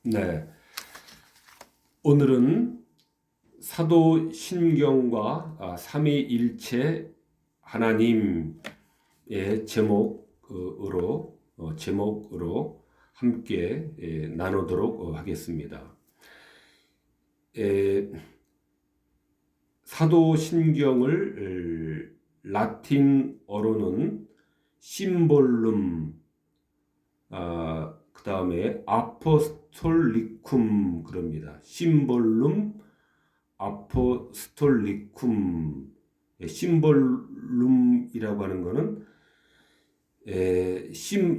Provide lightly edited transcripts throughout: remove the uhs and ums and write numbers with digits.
네, 오늘은 사도신경과 삼위일체 하나님의 제목으로 함께 나누도록 하겠습니다. 사도신경을 라틴어로는 심볼룸, 그 다음에 아포스톨리쿰 그럽니다. 심볼룸 아포스톨리쿰. 심볼룸이라고 하는 것은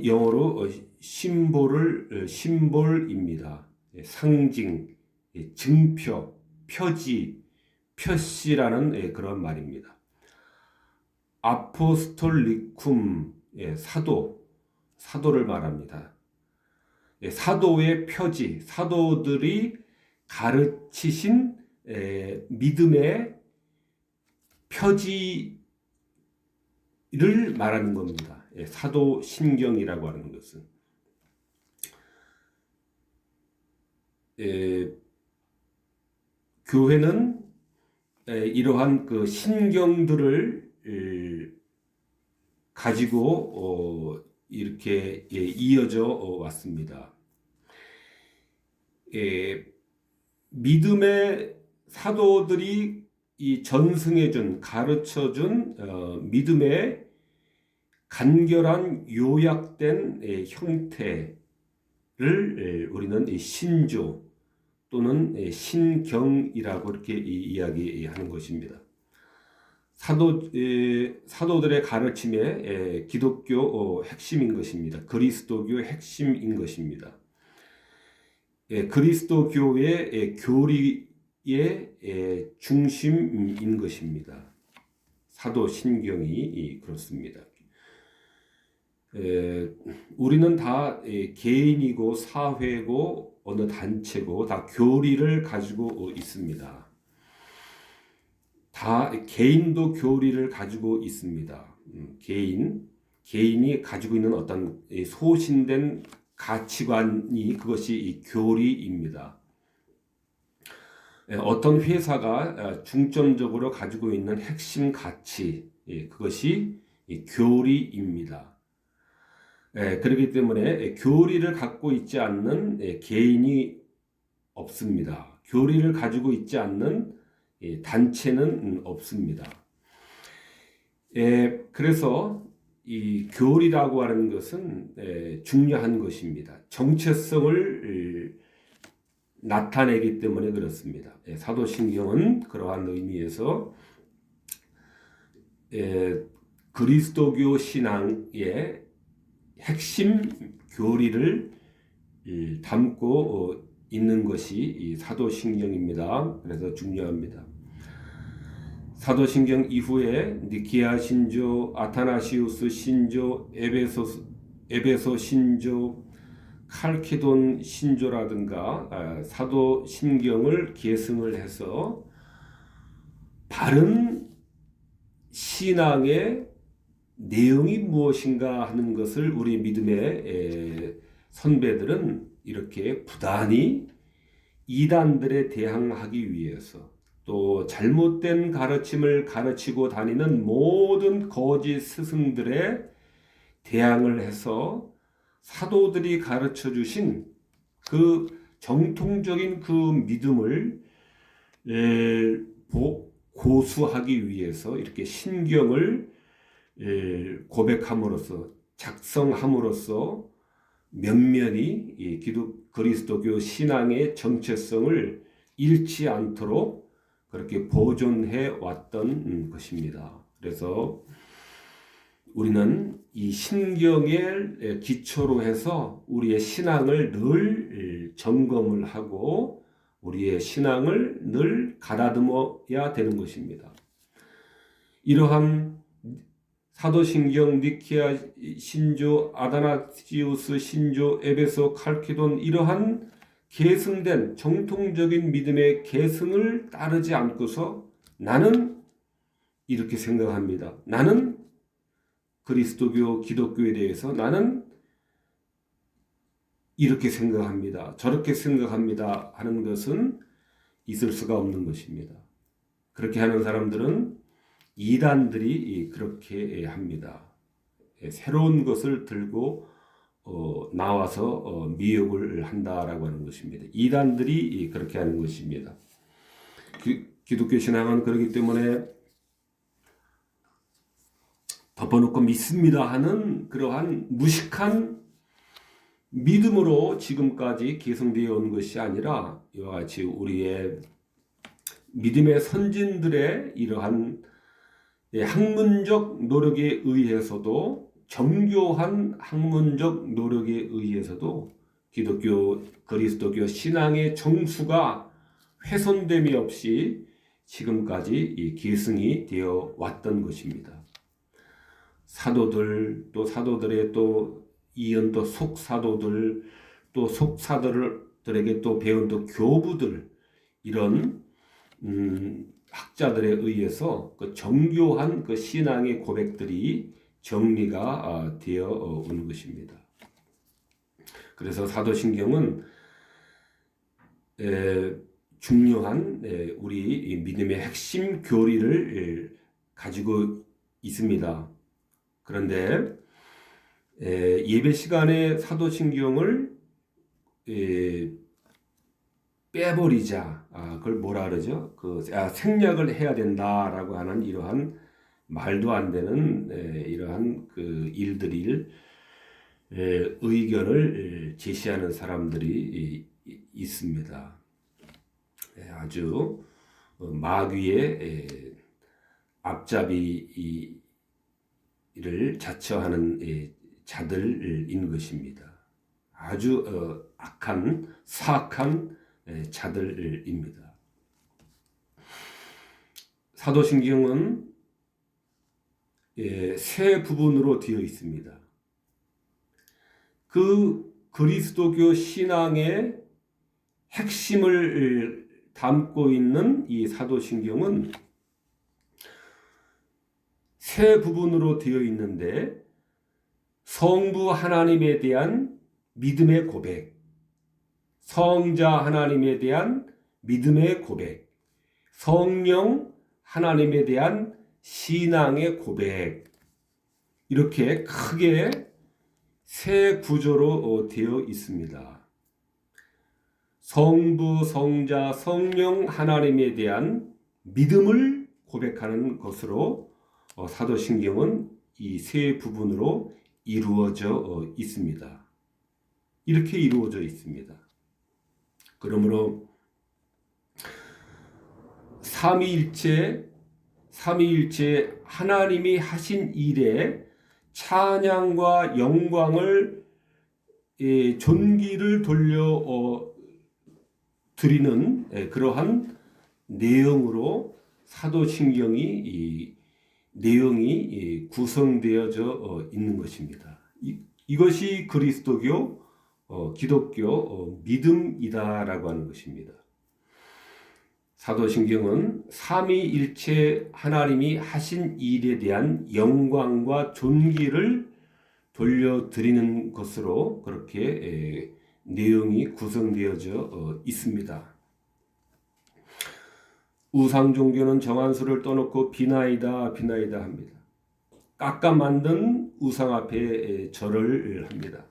영어로 심볼입니다. 상징, 증표, 표지, 표시라는 그런 말입니다. 아포스톨리쿰, 사도를 말합니다. 사도의 표지, 사도들이 가르치신 믿음의 표지를 말하는 겁니다. 사도신경이라고 하는 것은 교회는 이러한 그 신경들을 가지고 이렇게 이어져 왔습니다. 믿음의 사도들이 이 전승해준, 가르쳐준 믿음의 간결한 요약된 형태를 우리는 신조 또는 신경이라고 이렇게 이야기하는 것입니다. 사도들의 가르침의 기독교 핵심인 것입니다. 그리스도교 핵심인 것입니다. 그리스도교의 교리의 중심인 것입니다. 사도신경이 그렇습니다. 우리는 다 개인이고 사회고 어느 단체고 다 교리를 가지고 있습니다. 다 개인도 교리를 가지고 있습니다. 개인이 가지고 있는 어떤 소신된 가치관이 그것이 이 교리입니다. 어떤 회사가 중점적으로 가지고 있는 핵심 가치, 그것이 교리입니다. 그렇기 때문에 교리를 갖고 있지 않는 개인이 없습니다. 교리를 가지고 있지 않는 단체는 없습니다. 그래서 이 교리라고 하는 것은 중요한 것입니다. 정체성을 나타내기 때문에 그렇습니다. 사도신경은 그러한 의미에서 그리스도교 신앙의 핵심 교리를 담고 있는 것이 이 사도신경입니다. 그래서 중요합니다. 사도신경 이후에 니케아 신조, 아타나시우스 신조, 에베소 신조, 칼키돈 신조라든가 사도신경을 계승을 해서 바른 신앙의 내용이 무엇인가 하는 것을 우리 믿음의 선배들은 이렇게 부단히 이단들에 대항하기 위해서 또 잘못된 가르침을 가르치고 다니는 모든 거짓 스승들에 대항을 해서 사도들이 가르쳐 주신 그 정통적인 그 믿음을 고수하기 위해서 이렇게 신경을 고백함으로써 작성함으로써 면면이 그리스도교 신앙의 정체성을 잃지 않도록 그렇게 보존해 왔던 것입니다. 그래서 우리는 이 신경의 기초로 해서 우리의 신앙을 늘 점검을 하고 우리의 신앙을 늘 가다듬어야 되는 것입니다. 이러한 사도신경, 니케아 신조, 아다나시우스 신조, 에베소, 칼키돈 이러한 계승된 정통적인 믿음의 계승을 따르지 않고서 나는 이렇게 생각합니다. 나는 그리스도교, 기독교에 대해서 나는 이렇게 생각합니다, 저렇게 생각합니다 하는 것은 있을 수가 없는 것입니다. 그렇게 하는 사람들은 이단들이 그렇게 합니다. 새로운 것을 들고 나와서 미혹을 한다라고 하는 것입니다. 이단들이 그렇게 하는 것입니다. 기독교 신앙은 그렇기 때문에 덮어놓고 믿습니다 하는 그러한 무식한 믿음으로 지금까지 계승되어 온 것이 아니라 이와 같이 우리의 믿음의 선진들의 이러한 학문적 노력에 의해서도, 정교한 학문적 노력에 의해서도 기독교 그리스도교 신앙의 정수가 훼손됨이 없이 지금까지 계승이 되어 왔던 것입니다. 사도들, 또 사도들의 또 이은 또 속사도들, 또 속사도들에게 또 배운 또 교부들, 이런 학자들에 의해서 그 정교한 그 신앙의 고백들이 정리가 되어 온 것입니다. 그래서 사도신경은 중요한 우리 믿음의 핵심 교리를 가지고 있습니다. 그런데 예배 시간에 사도신경을 빼버리자, 그걸 뭐라 그러죠? 생략을 해야 된다라고 하는 이러한 말도 안 되는 이러한 그 일들을 의견을 제시하는 사람들이 있습니다. 아주 마귀의 앞잡이를 자처하는 자들인 것입니다. 아주 악한, 사악한 자들입니다. 사도신경은 세 부분으로 되어 있습니다. 그 그리스도교 신앙의 핵심을 담고 있는 이 사도신경은 세 부분으로 되어 있는데, 성부 하나님에 대한 믿음의 고백, 성자 하나님에 대한 믿음의 고백, 성령 하나님에 대한 신앙의 고백, 이렇게 크게 세 구조로 되어 있습니다. 성부, 성자, 성령 하나님에 대한 믿음을 고백하는 것으로 사도신경은 이 세 부분으로 이루어져 있습니다. 이렇게 이루어져 있습니다. 그러므로 삼위일체 하나님이 하신 일에 찬양과 영광을 존귀를 돌려 드리는 그러한 내용으로 사도신경이 내용이 구성되어져 있는 것입니다. 이것이 그리스도교 기독교 믿음이다라고 하는 것입니다. 사도신경은 삼위일체 하나님이 하신 일에 대한 영광과 존귀를 돌려드리는 것으로 그렇게 내용이 구성되어져 있습니다. 우상 종교는 정한수를 떠놓고 비나이다 합니다. 깎아 만든 우상 앞에 절을 합니다.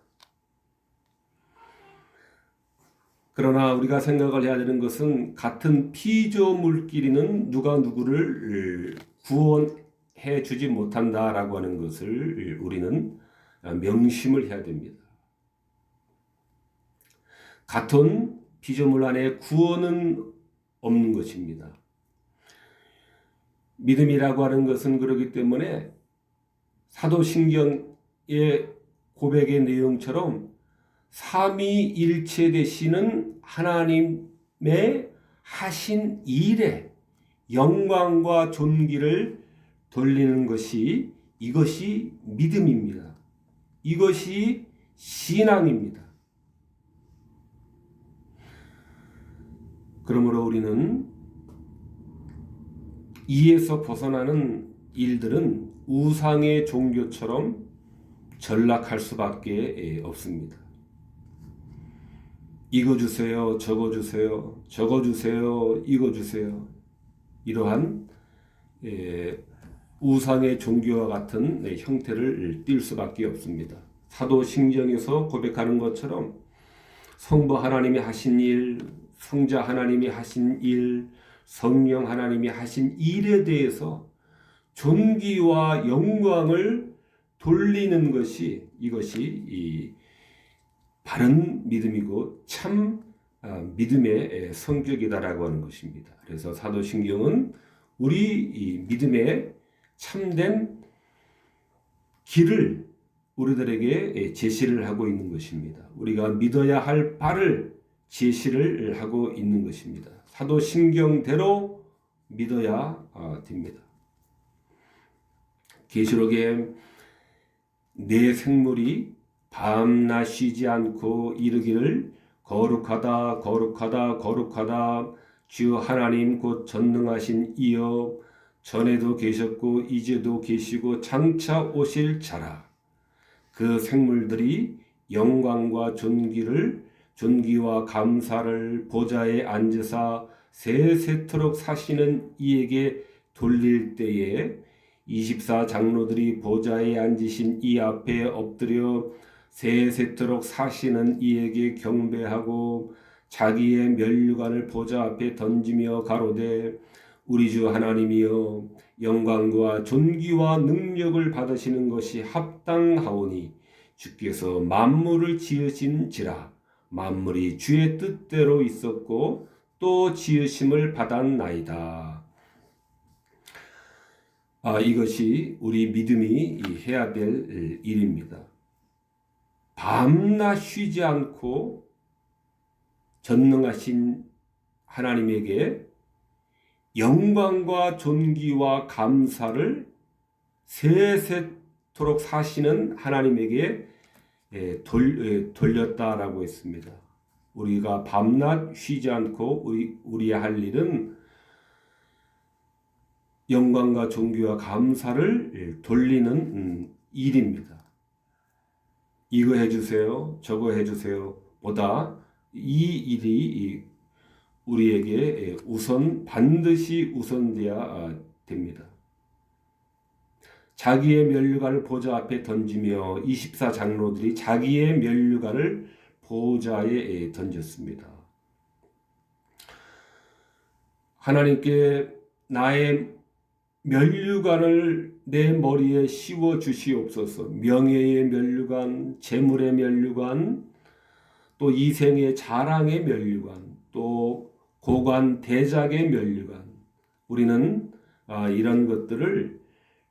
그러나 우리가 생각을 해야 되는 것은, 같은 피조물끼리는 누가 누구를 구원해 주지 못한다라고 하는 것을 우리는 명심을 해야 됩니다. 같은 피조물 안에 구원은 없는 것입니다. 믿음이라고 하는 것은 그렇기 때문에 사도신경의 고백의 내용처럼 삼위일체 되시는 하나님의 하신 일에 영광과 존귀를 돌리는 것이, 이것이 믿음입니다. 이것이 신앙입니다. 그러므로 우리는 이에서 벗어나는 일들은 우상의 종교처럼 전락할 수밖에 없습니다. 이거 주세요, 저거 주세요, 저거 주세요, 이거 주세요. 이러한 우상의 종교와 같은 형태를 띌 수밖에 없습니다. 사도신경에서 고백하는 것처럼 성부 하나님이 하신 일, 성자 하나님이 하신 일, 성령 하나님이 하신 일에 대해서 존귀와 영광을 돌리는 것이 이것이 이 바른 믿음이고 참 믿음의 성격이다라고 하는 것입니다. 그래서 사도신경은 우리 이 믿음의 참된 길을 우리들에게 제시를 하고 있는 것입니다. 우리가 믿어야 할 바를 제시를 하고 있는 것입니다. 사도신경대로 믿어야 됩니다. 계시록에 내 생물이 밤낮 쉬지 않고 이르기를 거룩하다 거룩하다 거룩하다 주 하나님 곧 전능하신 이여 전에도 계셨고 이제도 계시고 장차 오실 자라. 그 생물들이 영광과 존귀와 감사를 보좌에 앉으사 세세토록 사시는 이에게 돌릴 때에 24 장로들이 보좌에 앉으신 이 앞에 엎드려 세세토록 사시는 이에게 경배하고 자기의 면류관을 보좌 앞에 던지며 가로되 우리 주 하나님이여 영광과 존귀와 능력을 받으시는 것이 합당하오니 주께서 만물을 지으신지라. 만물이 주의 뜻대로 있었고 또 지으심을 받았나이다. 이것이 우리 믿음이 해야 될 일입니다. 밤낮 쉬지 않고 전능하신 하나님에게 영광과 존귀와 감사를 세세토록 사시는 하나님에게 돌렸다라고 했습니다. 우리가 밤낮 쉬지 않고 우리 할 일은 영광과 존귀와 감사를 돌리는 일입니다. 이거 해주세요, 저거 해주세요 보다 이 일이 우리에게 반드시 우선되어야 됩니다. 자기의 면류관을 보좌 앞에 던지며 24 장로들이 자기의 면류관을 보좌에 던졌습니다. 하나님께 나의 면류관을 내 머리에 씌워 주시옵소서. 명예의 면류관, 재물의 면류관, 또 이생의 자랑의 면류관, 또 고관 대작의 면류관. 우리는 이런 것들을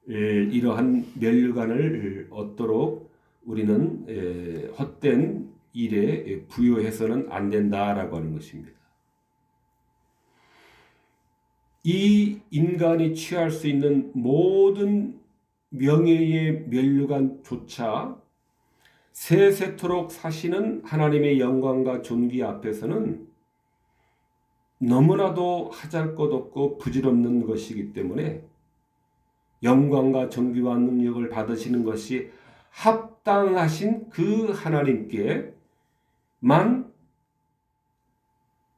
이러한 면류관을 얻도록 우리는 헛된 일에 부여해서는 안 된다라고 하는 것입니다. 이 인간이 취할 수 있는 모든 명예의 면류관조차 세세토록 사시는 하나님의 영광과 존귀 앞에서는 너무나도 하잘것없고 부질없는 것이기 때문에 영광과 존귀와 능력을 받으시는 것이 합당하신 그 하나님께만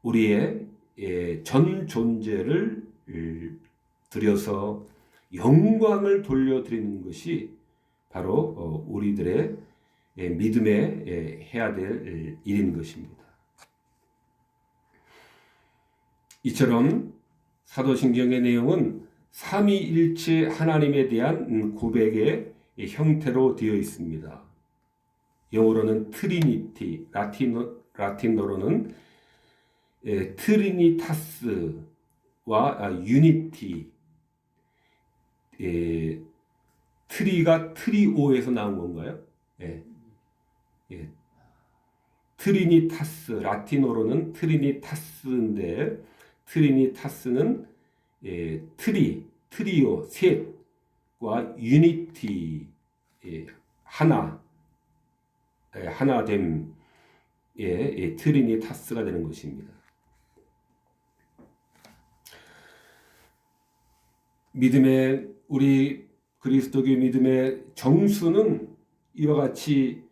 우리의 전 존재를 드려서 영광을 돌려드리는 것이 바로 우리들의 믿음에 해야 될 일인 것입니다. 이처럼 사도신경의 내용은 삼위일체 하나님에 대한 고백의 형태로 되어 있습니다. 영어로는 트리니티, 라틴어로는 트리니타스와 유니티, 트리가 트리오에서 나온 건가요? 트리니타스, 라틴어로는 트리니타스인데 트리니타스는 트리오, 셋과 유니티, 하나됨, 트리니타스가 되는 것입니다. 우리 그리스도교 믿음의 정수는 이와 같이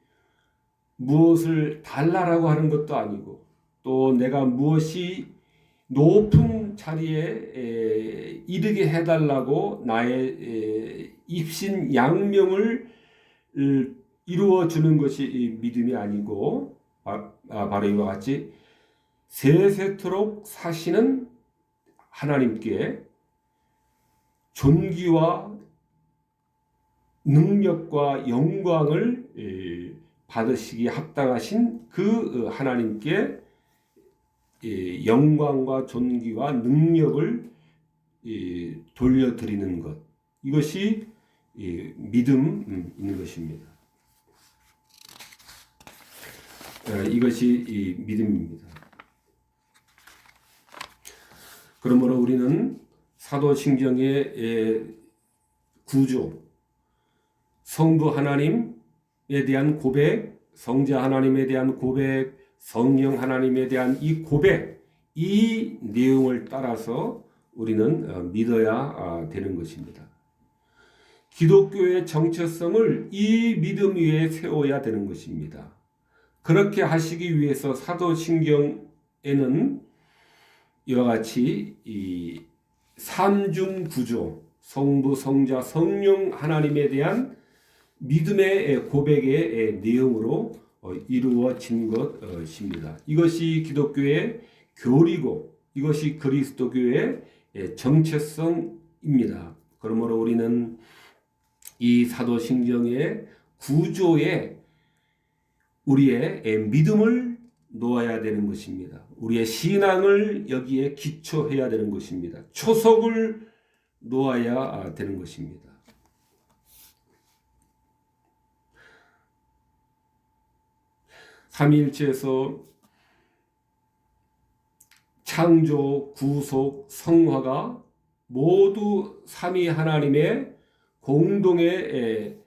무엇을 달라라고 하는 것도 아니고 또 내가 무엇이 높은 자리에 이르게 해달라고 나의 입신 양명을 이루어 주는 것이 믿음이 아니고 바로 이와 같이 세세토록 사시는 하나님께 존귀와 능력과 영광을 받으시기 합당하신 그 하나님께 영광과 존귀와 능력을 돌려드리는 것, 이것이 믿음 있는 것입니다. 이것이 믿음입니다. 그러므로 우리는 사도신경의 구조, 성부 하나님에 대한 고백, 성자 하나님에 대한 고백, 성령 하나님에 대한 이 고백, 이 내용을 따라서 우리는 믿어야 되는 것입니다. 기독교의 정체성을 이 믿음 위에 세워야 되는 것입니다. 그렇게 하시기 위해서 사도신경에는 이와 같이 이 삼중 구조, 성부, 성자, 성령 하나님에 대한 믿음의 고백의 내용으로 이루어진 것입니다. 이것이 기독교의 교리고 이것이 그리스도교의 정체성입니다. 그러므로 우리는 이 사도신경의 구조에 우리의 믿음을 놓아야 되는 것입니다. 우리의 신앙을 여기에 기초해야 되는 것입니다. 초석을 놓아야 되는 것입니다. 삼위일체에서 창조, 구속, 성화가 모두 삼위 하나님의 공동의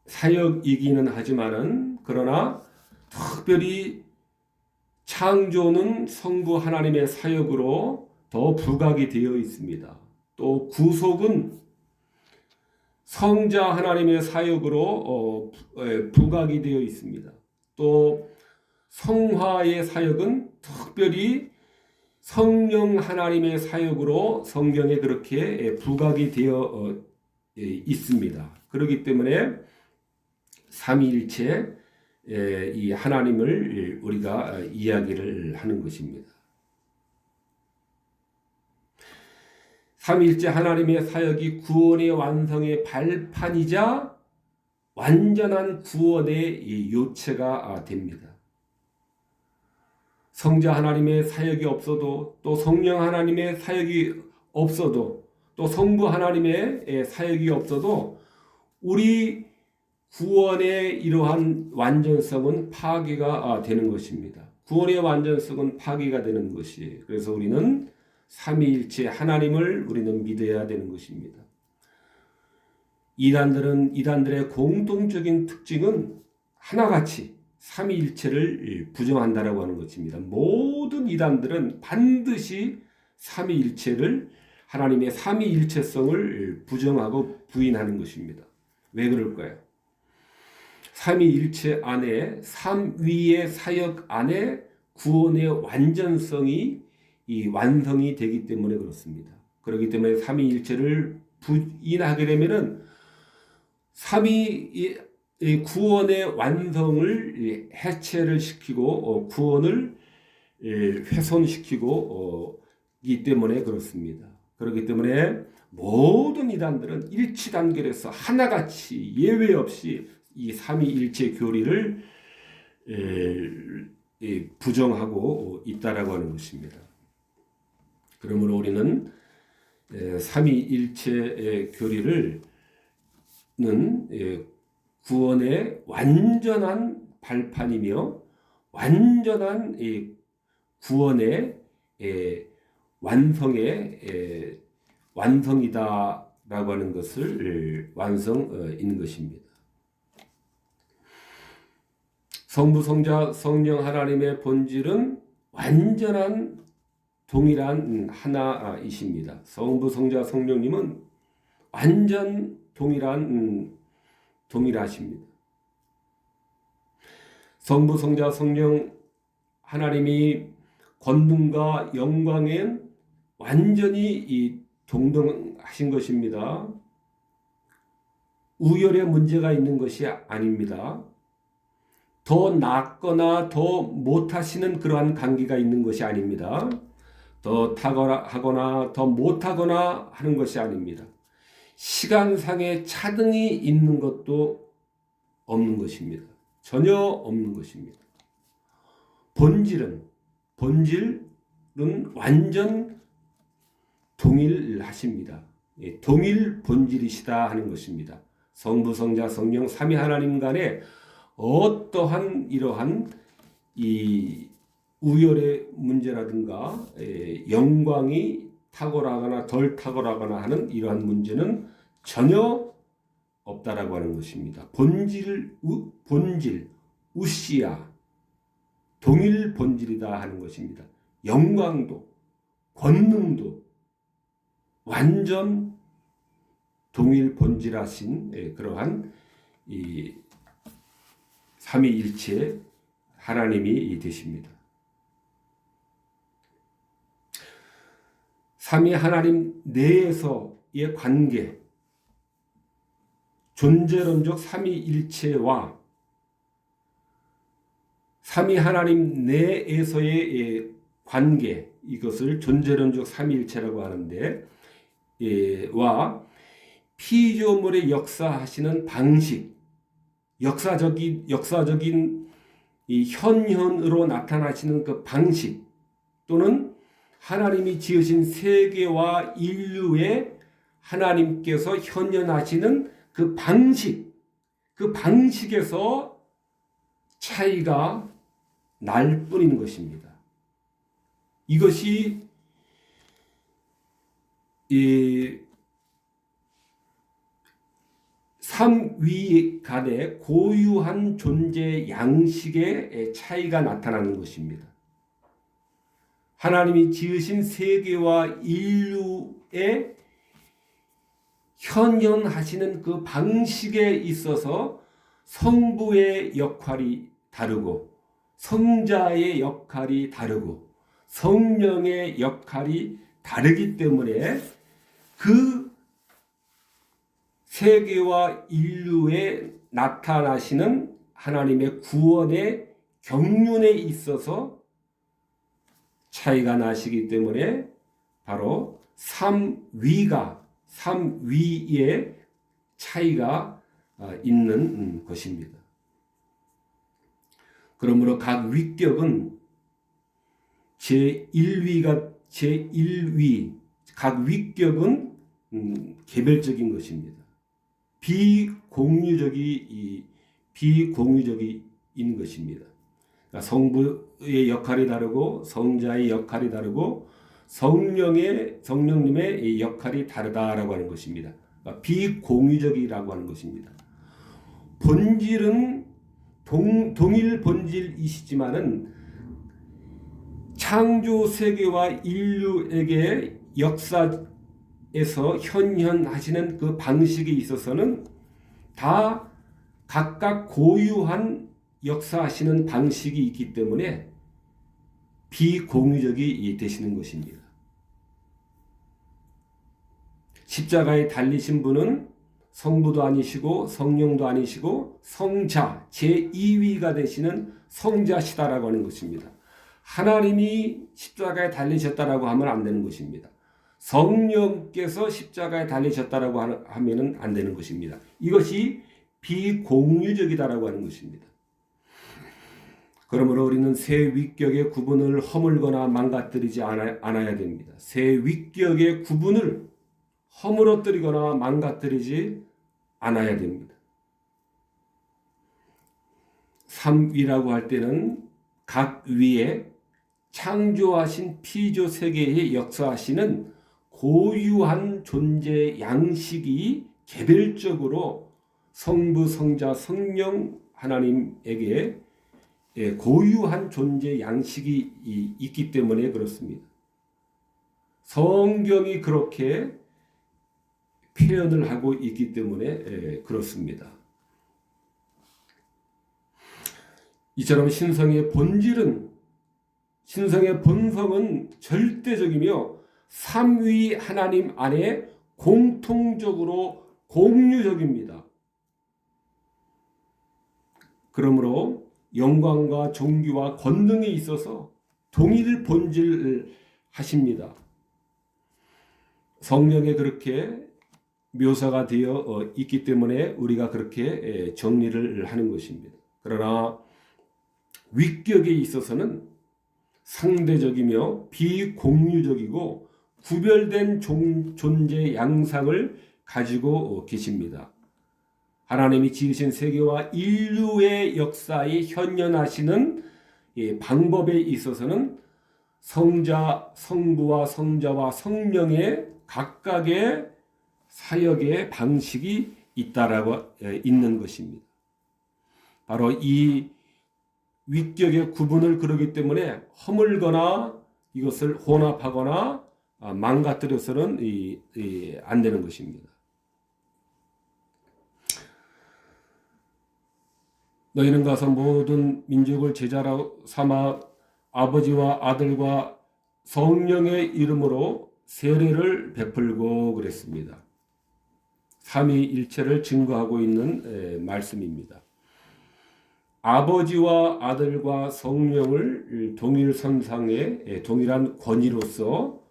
사역이기는 하지만은 그러나 특별히 창조는 성부 하나님의 사역으로 더 부각이 되어 있습니다. 또 구속은 성자 하나님의 사역으로 부각이 되어 있습니다. 또 성화의 사역은 특별히 성령 하나님의 사역으로 성경에 그렇게 부각이 되어 있습니다. 그렇기 때문에 삼위일체 이 하나님을 우리가 이야기를 하는 것입니다. 삼위일체 하나님의 사역이 구원의 완성의 발판이자 완전한 구원의 요체가 됩니다. 성자 하나님의 사역이 없어도 또 성령 하나님의 사역이 없어도 또 성부 하나님의 사역이 없어도 우리 구원의 이러한 완전성은 파괴가 되는 것입니다. 구원의 완전성은 파괴가 되는 것이. 그래서 우리는 삼위일체 하나님을 우리는 믿어야 되는 것입니다. 이단들의 공통적인 특징은 하나같이 삼위일체를 부정한다라고 하는 것입니다. 모든 이단들은 반드시 삼위일체를 하나님의 삼위일체성을 부정하고 부인하는 것입니다. 왜 그럴까요? 삼위일체 안에 삼위의 사역 안에 구원의 완전성이 완성이 되기 때문에 그렇습니다. 그렇기 때문에 삼위일체를 부인하게 되면은 삼위 구원의 완성을 해체를 시키고 구원을 훼손시키고 이 때문에 그렇습니다. 그렇기 때문에 모든 이단들은 일치단결해서 하나같이 예외 없이 이 삼위일체 교리를 부정하고 있다라고 하는 것입니다. 그러므로 우리는 삼위일체 교리를 구원의 완전한 발판이며 완전한 구원의 완성이다라고 하는 것을 완성인 것입니다. 성부, 성자, 성령 하나님의 본질은 완전한 동일한 하나이십니다. 성부, 성자, 성령님은 완전 동일하십니다. 성부, 성자, 성령 하나님이 권능과 영광에 완전히 동등하신 것입니다. 우열의 문제가 있는 것이 아닙니다. 더 낫거나 더 못하시는 그러한 관계가 있는 것이 아닙니다. 더 탁월하거나 더 못하거나 하는 것이 아닙니다. 시간상의 차등이 있는 것도 없는 것입니다. 전혀 없는 것입니다. 본질은 완전 동일하십니다. 동일 본질이시다 하는 것입니다. 성부, 성자, 성령 삼위 하나님 간에 어떠한 이러한 이 우열의 문제라든가 영광이 탁월하거나 덜 탁월하거나 하는 이러한 문제는 전혀 없다라고 하는 것입니다. 본질, 우시야, 동일 본질이다 하는 것입니다. 영광도, 권능도 완전 동일 본질하신 그러한 이 삼위일체 하나님이 되십니다. 삼위 하나님 내에서의 관계, 존재론적 삼위일체와 삼위 하나님 내에서의 관계, 이것을 존재론적 삼위일체라고 하는데, 와 피조물의 역사하시는 방식, 역사적인 이 현현으로 나타나시는 그 방식, 또는 하나님이 지으신 세계와 인류에 하나님께서 현현하시는 그 방식, 그 방식에서 차이가 날 뿐인 것입니다. 이것이 이 삼위 간의 고유한 존재 양식의 차이가 나타나는 것입니다. 하나님이 지으신 세계와 인류에 현현하시는 그 방식에 있어서 성부의 역할이 다르고, 성자의 역할이 다르고, 성령의 역할이 다르기 때문에 그 세계와 인류에 나타나시는 하나님의 구원의 경륜에 있어서 차이가 나시기 때문에 바로 삼위의 차이가 있는 것입니다. 그러므로 각 위격은 제1위, 각 위격은 개별적인 것입니다. 비공유적인 것입니다. 그러니까 성부의 역할이 다르고, 성자의 역할이 다르고, 성령님의 역할이 다르다라고 하는 것입니다. 그러니까 비공유적이라고 하는 것입니다. 본질은 동일 본질이시지만은 창조 세계와 인류에게 역사에서 현현하시는 그 방식에 있어서는 다 각각 고유한 역사하시는 방식이 있기 때문에 비공유적이 되시는 것입니다. 십자가에 달리신 분은 성부도 아니시고 성령도 아니시고 성자, 제2위가 되시는 성자시다라고 하는 것입니다. 하나님이 십자가에 달리셨다라고 하면 안 되는 것입니다. 성령께서 십자가에 달리셨다라고 하면 안 되는 것입니다. 이것이 비공유적이다라고 하는 것입니다. 그러므로 우리는 세 위격의 구분을 허물거나 망가뜨리지 않아야 됩니다. 세 위격의 구분을 허물어뜨리거나 망가뜨리지 않아야 됩니다. 삼위라고 할 때는 각 위에 창조하신 피조 세계에 역사하시는 고유한 존재 양식이 개별적으로 성부, 성자, 성령 하나님에게 고유한 존재 양식이 있기 때문에 그렇습니다. 성경이 그렇게 표현을 하고 있기 때문에 그렇습니다. 이처럼 신성의 본질은 신성의 본성은 절대적이며 삼위 하나님 안에 공통적으로 공유적입니다. 그러므로 영광과 존귀와 권능에 있어서 동일 본질을 하십니다. 성령에 그렇게 묘사가 되어 있기 때문에 우리가 그렇게 정리를 하는 것입니다. 그러나 위격에 있어서는 상대적이며 비공유적이고 구별된 존재 양상을 가지고 계십니다. 하나님이 지으신 세계와 인류의 역사에 현현하시는 방법에 있어서는 성자, 성부와 성자와 성령의 각각의 사역의 방식이 있다라고 있는 것입니다. 바로 이 위격의 구분을 그러기 때문에 허물거나 이것을 혼합하거나 망가뜨려서는 안 되는 것입니다. 너희는 가서 모든 민족을 제자로 삼아 아버지와 아들과 성령의 이름으로 세례를 베풀고 그랬습니다. 삼위일체를 증거하고 있는 말씀입니다. 아버지와 아들과 성령을 동일 선상에 동일한 권위로서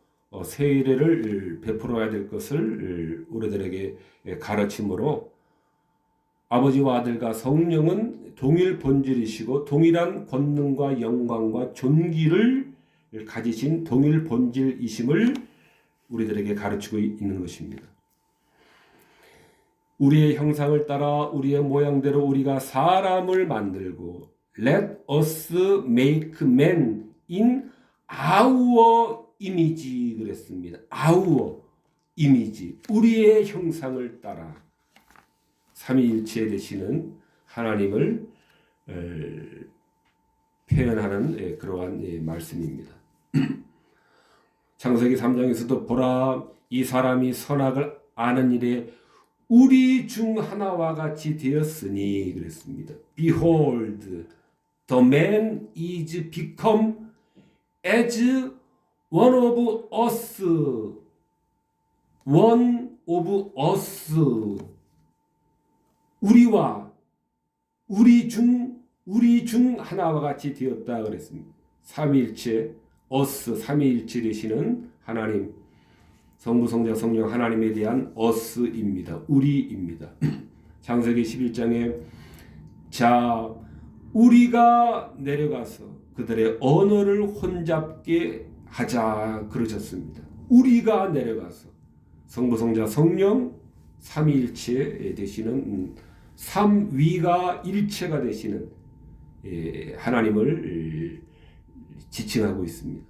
세례를 베풀어야 될 것을 우리들에게 가르치므로 아버지와 아들과 성령은 동일 본질이시고 동일한 권능과 영광과 존귀를 가지신 동일 본질이심을 우리들에게 가르치고 있는 것입니다. 우리의 형상을 따라 우리의 모양대로 우리가 사람을 만들고 Let us make man in our image 그랬습니다. our image 우리의 형상을 따라 삼위일체 되시는 하나님을 표현하는 그러한 말씀입니다. 창세기 3장에서도 보라 이 사람이 선악을 아는 일에 우리 중 하나와 같이 되었으니 그랬습니다. Behold, the man is become as one of us. One of us. 우리 중 하나와 같이 되었다 그랬습니다. 삼위일체, us, 삼위일체 되시는 하나님, 성부, 성자, 성령 하나님에 대한 us입니다. 우리입니다. 창세기 11장에 자 우리가 내려가서 그들의 언어를 혼잡게 하자 그러셨습니다. 우리가 내려가서 성부, 성자, 성령 삼위일체 되시는 삼위가 일체가 되시는 하나님을 지칭하고 있습니다.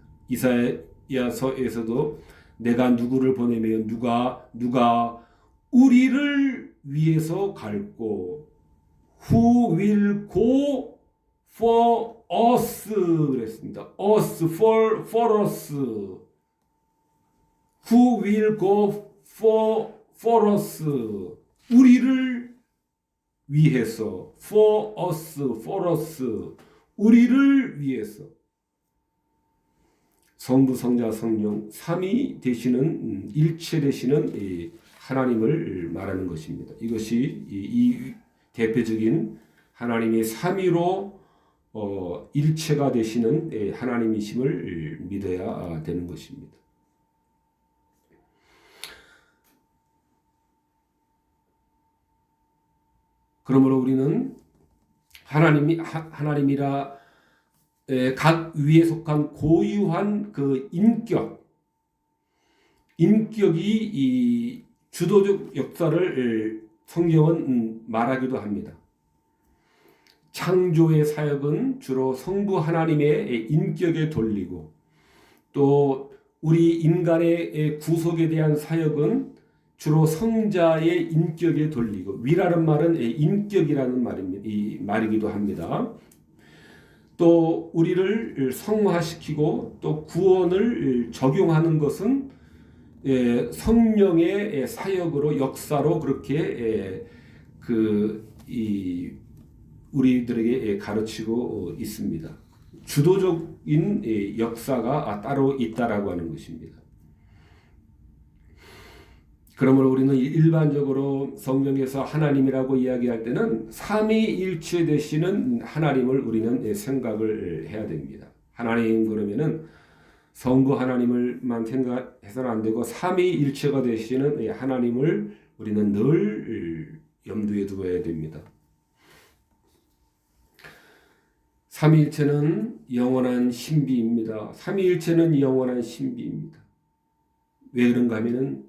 이사야서에서도 내가 누구를 보내면 누가 우리를 위해서 갈고 Who will go for us 그랬습니다. Us for us. Who will go for us. 우리를 위해서 for us. 우리를 위해서. 성부, 성자, 성령 삼위 되시는 일체 되시는 하나님을 말하는 것입니다. 이것이 이 대표적인 하나님의 삼위로 일체가 되시는 하나님이심을 믿어야 되는 것입니다. 그러므로 우리는 하나님이라 각 위에 속한 고유한 그 인격이 이 주도적 역사를 성경은 말하기도 합니다. 창조의 사역은 주로 성부 하나님의 인격에 돌리고 또 우리 인간의 구속에 대한 사역은 주로 성자의 인격에 돌리고 위라는 말은 인격이라는 말이기도 합니다. 또 우리를 성화시키고 또 구원을 적용하는 것은 성령의 사역으로 역사로 그렇게 우리들에게 가르치고 있습니다. 주도적인 역사가 따로 있다라고 하는 것입니다. 그러므로 우리는 일반적으로 성경에서 하나님이라고 이야기할 때는 삼위일체 되시는 하나님을 우리는 생각을 해야 됩니다. 하나님 그러면은 성부 하나님을만 생각해서는 안 되고 삼위일체가 되시는 하나님을 우리는 늘 염두에 두어야 됩니다. 삼위일체는 영원한 신비입니다. 삼위일체는 영원한 신비입니다. 왜 그런가 하면은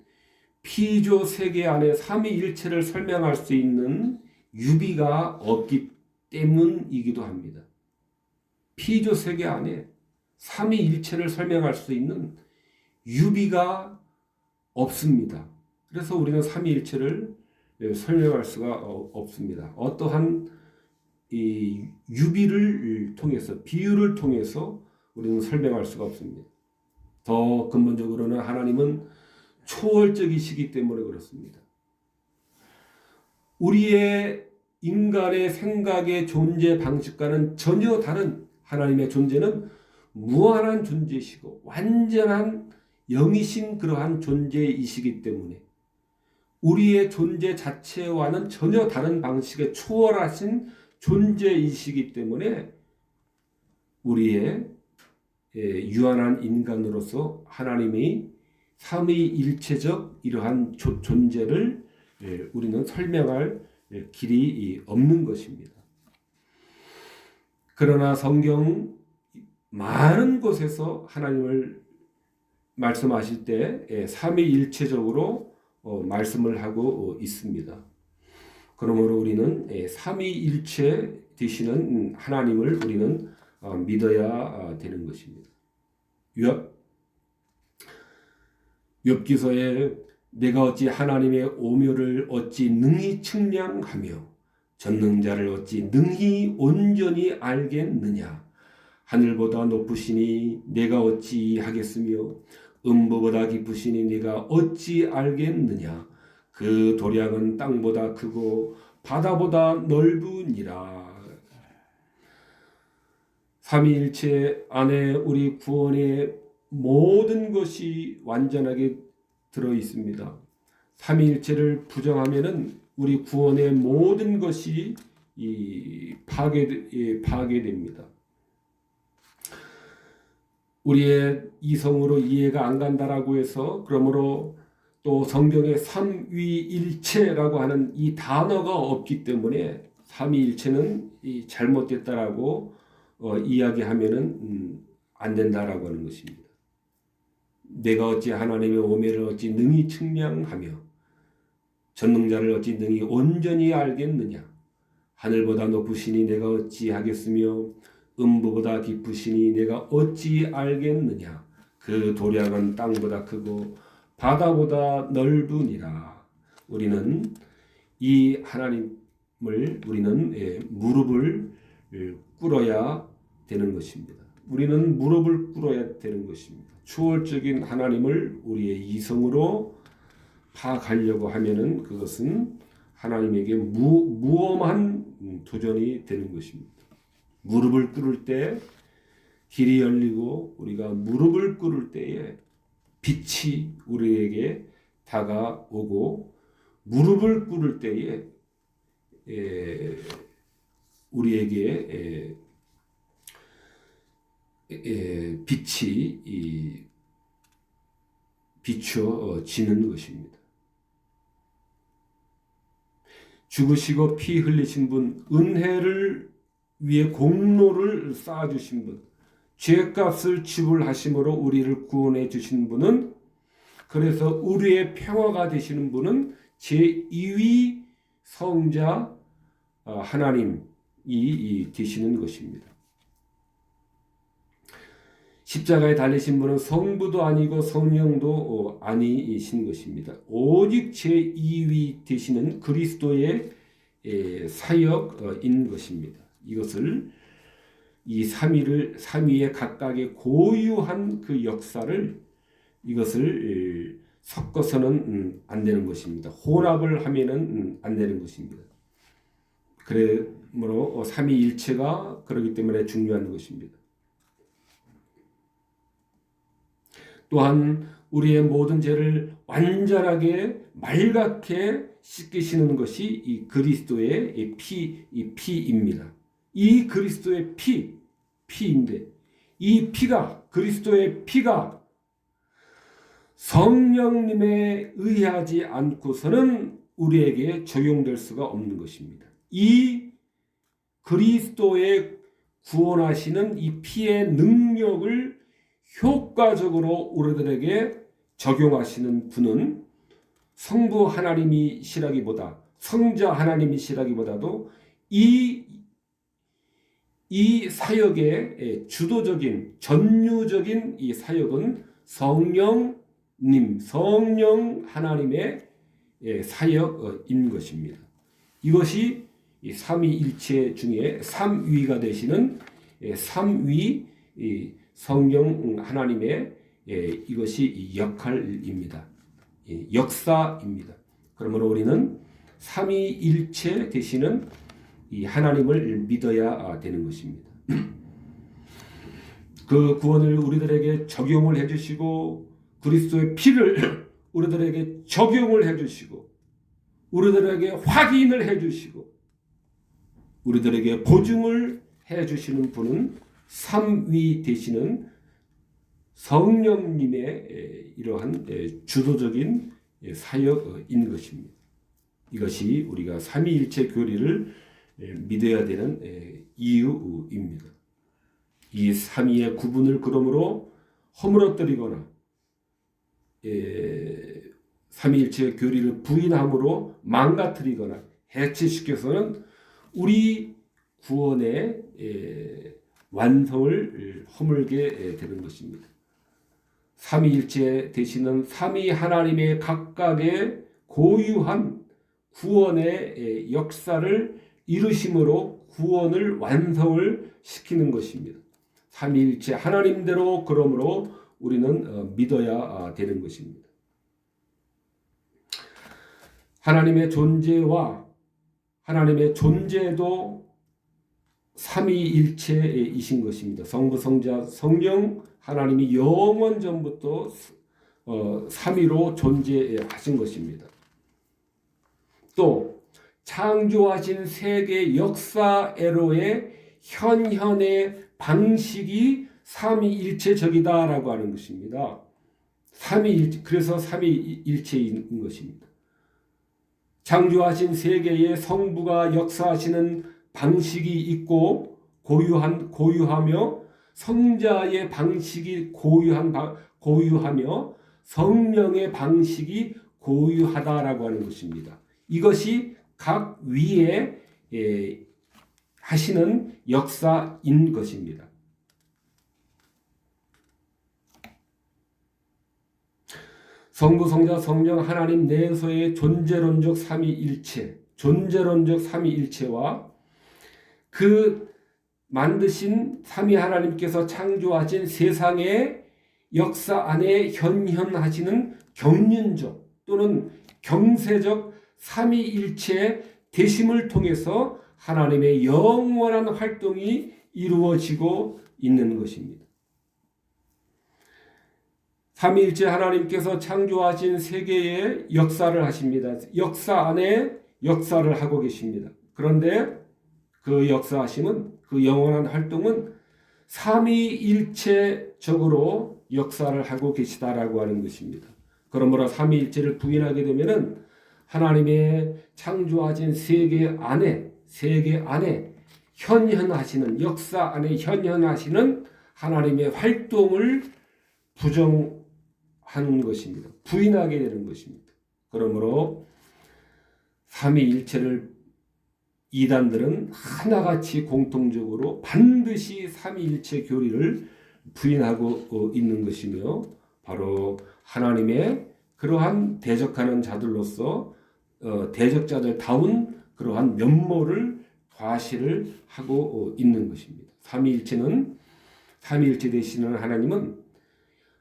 피조 세계 안에 삼위일체를 설명할 수 있는 유비가 없기 때문이기도 합니다. 피조 세계 안에 삼위일체를 설명할 수 있는 유비가 없습니다. 그래서 우리는 삼위일체를 설명할 수가 없습니다. 어떠한 이 유비를 통해서, 비유를 통해서 우리는 설명할 수가 없습니다. 더 근본적으로는 하나님은 초월적이시기 때문에 그렇습니다. 우리의 인간의 생각의 존재 방식과는 전혀 다른 하나님의 존재는 무한한 존재이시고 완전한 영이신 그러한 존재이시기 때문에 우리의 존재 자체와는 전혀 다른 방식의 초월하신 존재이시기 때문에 우리의 유한한 인간으로서 하나님이 삼위일체적 이러한 존재를 우리는 설명할 길이 없는 것입니다. 그러나 성경 많은 곳에서 하나님을 말씀하실 때 삼위일체적으로 말씀을 하고 있습니다. 그러므로 우리는 삼위일체 되시는 하나님을 우리는 믿어야 되는 것입니다. 욥기서에 내가 어찌 하나님의 오묘를 어찌 능히 측량하며 전능자를 어찌 능히 온전히 알겠느냐. 하늘보다 높으시니 내가 어찌 하겠으며 음부보다 깊으시니 내가 어찌 알겠느냐. 그 도량은 땅보다 크고 바다보다 넓으니라. 삼위일체 안에 우리 구원의 모든 것이 완전하게 들어 있습니다. 삼위일체를 부정하면은 우리 구원의 모든 것이 파괴됩니다. 우리의 이성으로 이해가 안 간다라고 해서 그러므로 또 성경에 삼위일체라고 하는 이 단어가 없기 때문에 삼위일체는 잘못됐다라고 이야기하면은 안 된다라고 하는 것입니다. 내가 어찌 하나님의 오묘를 어찌 능히 측량하며 전능자를 어찌 능히 온전히 알겠느냐. 하늘보다 높으시니 내가 어찌 하겠으며 음부보다 깊으시니 내가 어찌 알겠느냐. 그 도량은 땅보다 크고 바다보다 넓으니라. 우리는 이 하나님을 우리는 무릎을 꿇어야 되는 것입니다. 우리는 무릎을 꿇어야 되는 것입니다. 초월적인 하나님을 우리의 이성으로 파악하려고 하면은 그것은 하나님에게 무엄한 도전이 되는 것입니다. 무릎을 꿇을 때 길이 열리고 우리가 무릎을 꿇을 때에 빛이 우리에게 다가오고 무릎을 꿇을 때에 우리에게 빛이 비춰지는 것입니다. 죽으시고 피 흘리신 분, 은혜를 위해 공로를 쌓아주신 분, 죄값을 지불하심으로 우리를 구원해 주신 분은, 그래서 우리의 평화가 되시는 분은 제2위 성자 하나님이 되시는 것입니다. 십자가에 달리신 분은 성부도 아니고 성령도 아니신 것입니다. 오직 제2위 되시는 그리스도의 사역인 것입니다. 이것을 이 삼위의 각각의 고유한 그 역사를 이것을 섞어서는 안 되는 것입니다. 혼합을 하면은 안 되는 것입니다. 그러므로 삼위일체가 그렇기 때문에 중요한 것입니다. 또한 우리의 모든 죄를 완전하게 맑게 씻기시는 것이 이 그리스도의 이 피입니다. 이 그리스도의 피인데 이 피가 그리스도의 피가 성령님에 의하지 않고서는 우리에게 적용될 수가 없는 것입니다. 이 그리스도의 구원하시는 이 피의 능력을 효과적으로 우리들에게 적용하시는 분은 성부 하나님이시라기보다 성자 하나님이시라기보다도 이 사역의 주도적인 전유적인 이 사역은 성령 하나님의 사역인 것입니다. 이것이 삼위일체 중에 3위가 되시는 3위 성령 하나님의 이것이 역할입니다. 역사입니다. 그러므로 우리는 삼위일체 되시는 이 하나님을 믿어야 되는 것입니다. 그 구원을 우리들에게 적용을 해주시고 그리스도의 피를 우리들에게 적용을 해주시고 우리들에게 확인을 해주시고 우리들에게 보증을 해주시는 분은 삼위 되시는 성령님의 이러한 주도적인 사역인 것입니다. 이것이 우리가 삼위일체 교리를 믿어야 되는 이유입니다. 이 삼위의 구분을 그러므로 허물어뜨리거나 삼위일체 교리를 부인함으로 망가뜨리거나 해체시켜서는 우리 구원의 완성을 허물게 되는 것입니다. 삼위일체 되시는 삼위 하나님의 각각의 고유한 구원의 역사를 이루심으로 구원을 완성을 시키는 것입니다. 삼위일체 하나님대로 그러므로 우리는 믿어야 되는 것입니다. 하나님의 존재와 하나님의 존재도 삼위일체이신 것입니다. 성부, 성자, 성령 하나님이 영원 전부터 삼위로 존재하신 것입니다. 또 창조하신 세계 역사애로의 현현의 방식이 삼위일체적이다라고 하는 것입니다. 그래서 삼위일체인 것입니다. 창조하신 세계에 성부가 역사하시는 방식이 있고 고유하며 성자의 방식이 고유하며 성령의 방식이 고유하다라고 하는 것입니다. 이것이 각 위에 하시는 역사인 것입니다. 성부, 성자, 성령 하나님 내에서의 존재론적 삼위일체와 그 만드신 삼위 하나님께서 창조하신 세상의 역사 안에 현현하시는 경륜적 또는 경세적 삼위일체 되심을 통해서 하나님의 영원한 활동이 이루어지고 있는 것입니다. 삼위일체 하나님께서 창조하신 세계의 역사를 하십니다. 역사 안에 역사를 하고 계십니다. 그런데 그 역사하심은 그 영원한 활동은 삼위일체적으로 역사를 하고 계시다라고 하는 것입니다. 그러므로 삼위일체를 부인하게 되면은 하나님의 창조하신 세계 안에 현현하시는 역사 안에 현현하시는 하나님의 활동을 부정하는 것입니다. 부인하게 되는 것입니다. 그러므로 삼위일체를 이단들은 하나같이 공통적으로 반드시 삼위일체 교리를 부인하고 있는 것이며 바로 하나님의 그러한 대적하는 자들로서 대적자들다운 그러한 면모를 과시를 하고 있는 것입니다. 삼위일체 되시는 하나님은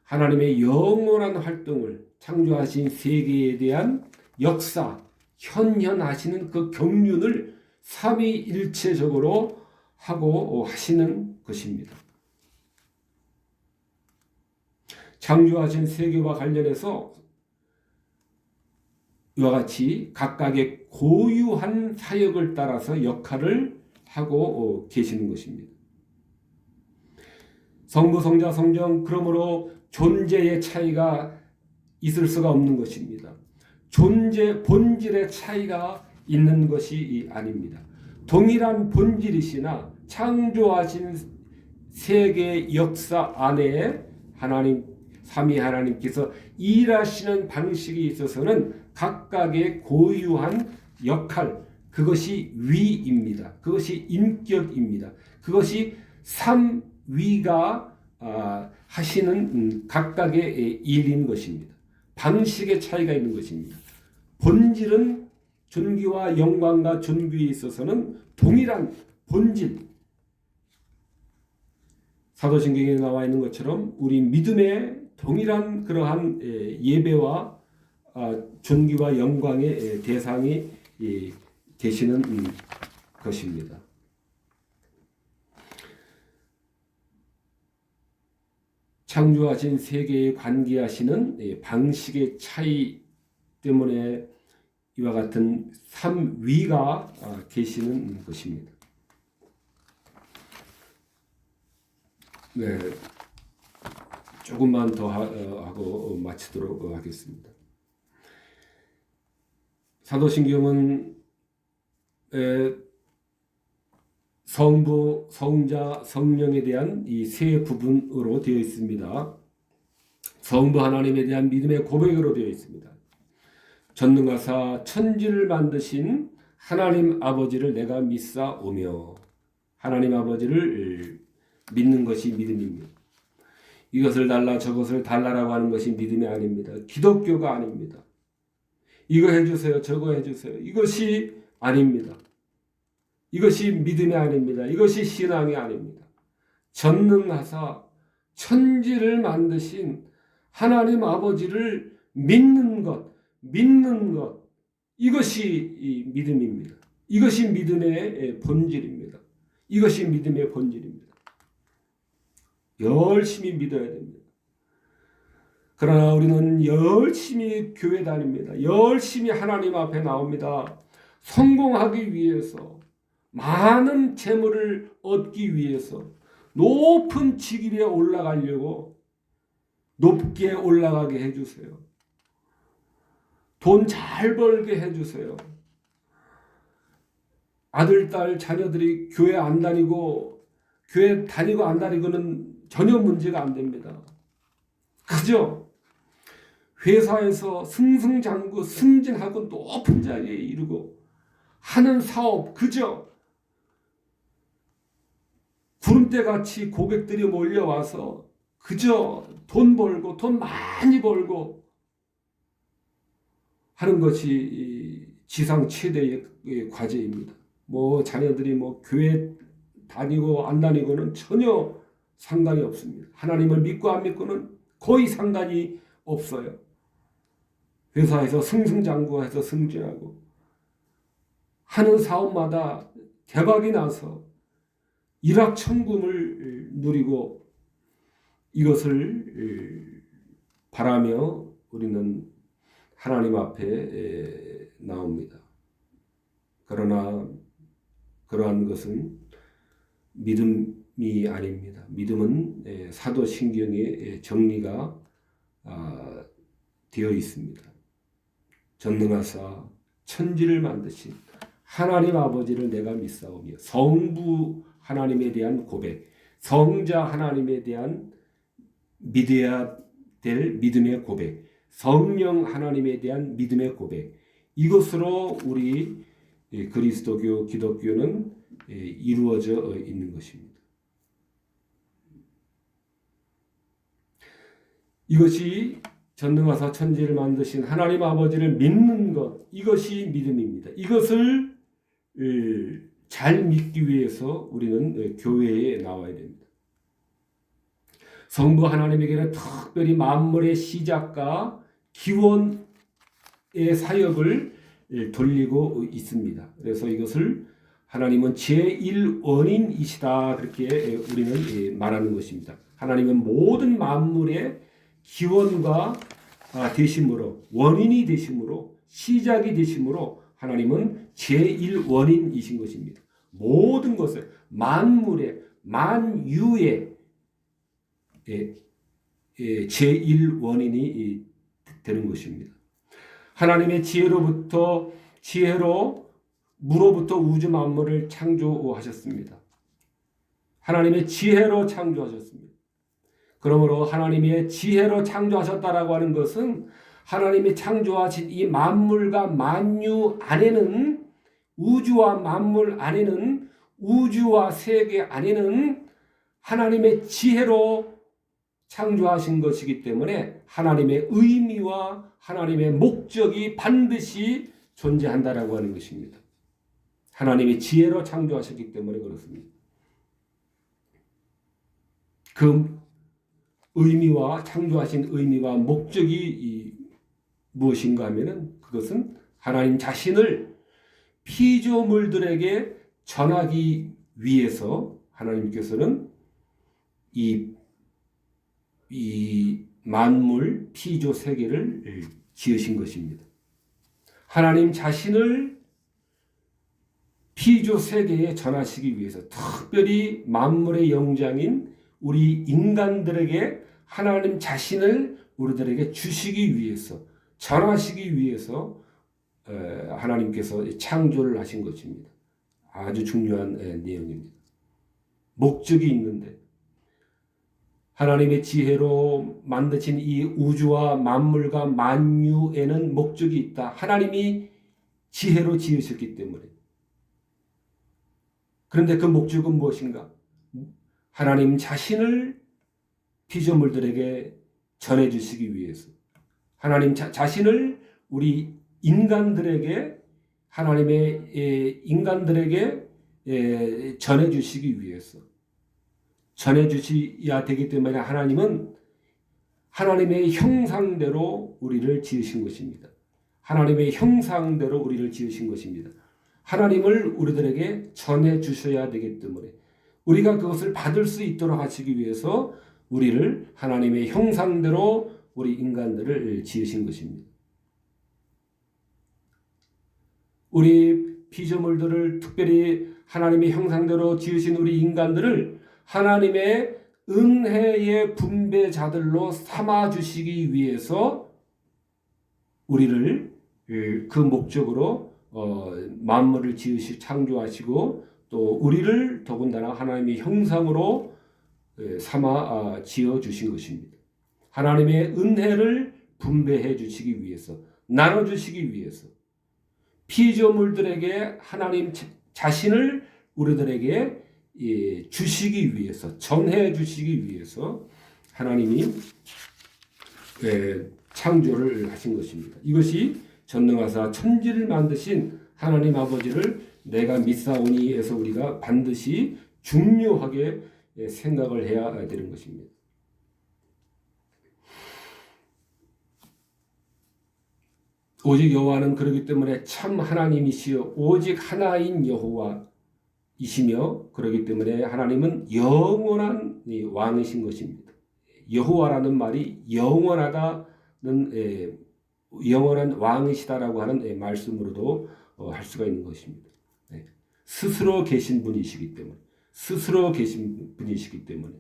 하나님의 영원한 활동을 창조하신 세계에 대한 역사, 현현하시는 그 경륜을 삼위일체적으로 하고 하시는 것입니다. 창조하신 세계와 관련해서 이와 같이 각각의 고유한 사역을 따라서 역할을 하고 계시는 것입니다. 성부, 성자, 성령, 그러므로 존재의 차이가 있을 수가 없는 것입니다. 존재, 본질의 차이가 있는 것이 아닙니다. 동일한 본질이시나 창조하신 세계 역사 안에 하나님, 삼위 하나님께서 일하시는 방식에 있어서는 각각의 고유한 역할, 그것이 위입니다. 그것이 인격입니다. 그것이 삼위가 하시는 각각의 일인 것입니다. 방식의 차이가 있는 것입니다. 본질은 존귀와 영광과 존귀에 있어서는 동일한 본질, 사도신경에 나와 있는 것처럼 우리 믿음의 동일한 그러한 예배와 존귀와 영광의 대상이 되시는 것입니다. 창조하신 세계에 관계하시는 방식의 차이 때문에 이와 같은 삼위가 계시는 것입니다. 네, 조금만 더 하고 마치도록 하겠습니다. 사도신경은 성부, 성자, 성령에 대한 이 세 부분으로 되어 있습니다. 성부 하나님에 대한 믿음의 고백으로 되어 있습니다. 전능하사 천지를 만드신 하나님 아버지를 내가 믿사오며, 하나님 아버지를 믿는 것이 믿음입니다. 이것을 달라 저것을 달라라고 하는 것이 믿음이 아닙니다. 기독교가 아닙니다. 이거 해주세요, 저거 해주세요, 이것이 아닙니다. 이것이 믿음이 아닙니다. 이것이 신앙이 아닙니다. 전능하사 천지를 만드신 하나님 아버지를 믿는 것, 이것이 믿음입니다. 이것이 믿음의 본질입니다. 이것이 믿음의 본질입니다. 열심히 믿어야 됩니다. 그러나 우리는 열심히 교회 다닙니다. 열심히 하나님 앞에 나옵니다. 성공하기 위해서, 많은 재물을 얻기 위해서, 높은 직위에 올라가려고 높게 올라가게 해주세요. 돈 잘 벌게 해주세요. 아들, 딸, 자녀들이 교회 안 다니고, 교회 다니고 안 다니고는 전혀 문제가 안 됩니다. 그죠? 회사에서 승승장구 승진하고 높은 자리에 이르고 하는 사업, 그죠? 구름대같이 고객들이 몰려와서 그저 돈 벌고 돈 많이 벌고 하는 것이 지상 최대의 과제입니다. 뭐 자녀들이 뭐 교회 다니고 안 다니고는 전혀 상관이 없습니다. 하나님을 믿고 안 믿고는 거의 상관이 없어요. 회사에서 승승장구해서 승진하고 하는 사업마다 대박이 나서 일확천금을 누리고 이것을 바라며 우리는 하나님 앞에 나옵니다. 그러나 그러한 것은 믿음이 아닙니다. 믿음은 사도신경의 정리가 되어 있습니다. 전능하사 천지를 만드신 하나님 아버지를 내가 믿사오며, 성부 하나님에 대한 고백, 성자 하나님에 대한 믿어야 될 믿음의 고백, 성령 하나님에 대한 믿음의 고백, 이것으로 우리 그리스도교, 기독교는 이루어져 있는 것입니다. 이것이 전능하사 천지를 만드신 하나님 아버지를 믿는 것, 이것이 믿음입니다. 이것을 잘 믿기 위해서 우리는 교회에 나와야 됩니다. 성부 하나님에게는 특별히 만물의 시작과 기원의 사역을 돌리고 있습니다. 그래서 이것을 하나님은 제1원인이시다, 그렇게 우리는 말하는 것입니다. 하나님은 모든 만물의 기원과 되심으로, 원인이 되심으로, 시작이 되심으로 하나님은 제1원인이신 것입니다. 모든 것을 만물의 만유의 제1원인이 되는 것입니다. 하나님의 지혜로 무로부터 우주 만물을 창조하셨습니다. 하나님의 지혜로 창조하셨습니다. 그러므로 하나님의 지혜로 창조하셨다라고 하는 것은 하나님이 창조하신 이 만물과 만유 안에는, 우주와 만물 안에는, 우주와 세계 안에는 하나님의 지혜로 창조하신 것이기 때문에 하나님의 의미와 하나님의 목적이 반드시 존재한다라고 하는 것입니다. 하나님의 지혜로 창조하셨기 때문에 그렇습니다. 그 의미와 창조하신 의미와 목적이 무엇인가 하면은 그것은 하나님 자신을 피조물들에게 전하기 위해서 하나님께서는 이 만물 피조 세계를 지으신 것입니다. 하나님 자신을 피조 세계에 전하시기 위해서 특별히 만물의 영장인 우리 인간들에게 하나님 자신을 우리들에게 주시기 위해서, 전하시기 위해서 하나님께서 창조를 하신 것입니다. 아주 중요한 내용입니다. 목적이 있는데 하나님의 지혜로 만드신 이 우주와 만물과 만유에는 목적이 있다. 하나님이 지혜로 지으셨기 때문에. 그런데 그 목적은 무엇인가? 하나님 자신을 피조물들에게 전해주시기 위해서, 하나님 자신을 우리 인간들에게, 하나님의 인간들에게 전해주시기 위해서, 전해주셔야 되기 때문에 하나님은 하나님의 형상대로 우리를 지으신 것입니다. 하나님의 형상대로 우리를 지으신 것입니다. 하나님을 우리들에게 전해주셔야 되기 때문에 우리가 그것을 받을 수 있도록 하시기 위해서 우리를 하나님의 형상대로 우리 인간들을 지으신 것입니다. 우리 피조물들을 특별히 하나님의 형상대로 지으신 우리 인간들을 하나님의 은혜의 분배자들로 삼아주시기 위해서 우리를 그 목적으로 만물을 창조하시고 또 우리를 더군다나 하나님의 형상으로 삼아 지어주신 것입니다. 하나님의 은혜를 분배해 주시기 위해서, 나눠주시기 위해서, 피조물들에게 하나님 자신을 우리들에게 주시기 위해서, 전해 주시기 위해서 하나님이 창조를 하신 것입니다. 이것이 전능하사 천지를 만드신 하나님 아버지를 내가 믿사오니에서 우리가 반드시 중요하게 생각을 해야 되는 것입니다. 오직 여호와는 그러기 때문에 참 하나님이시여 오직 하나인 여호와이시며 그러기 때문에 하나님은 영원한 왕이신 것입니다. 여호와라는 말이 영원하다는 영원한 왕이시다라고 하는 말씀으로도 할 수가 있는 것입니다. 스스로 계신 분이시기 때문에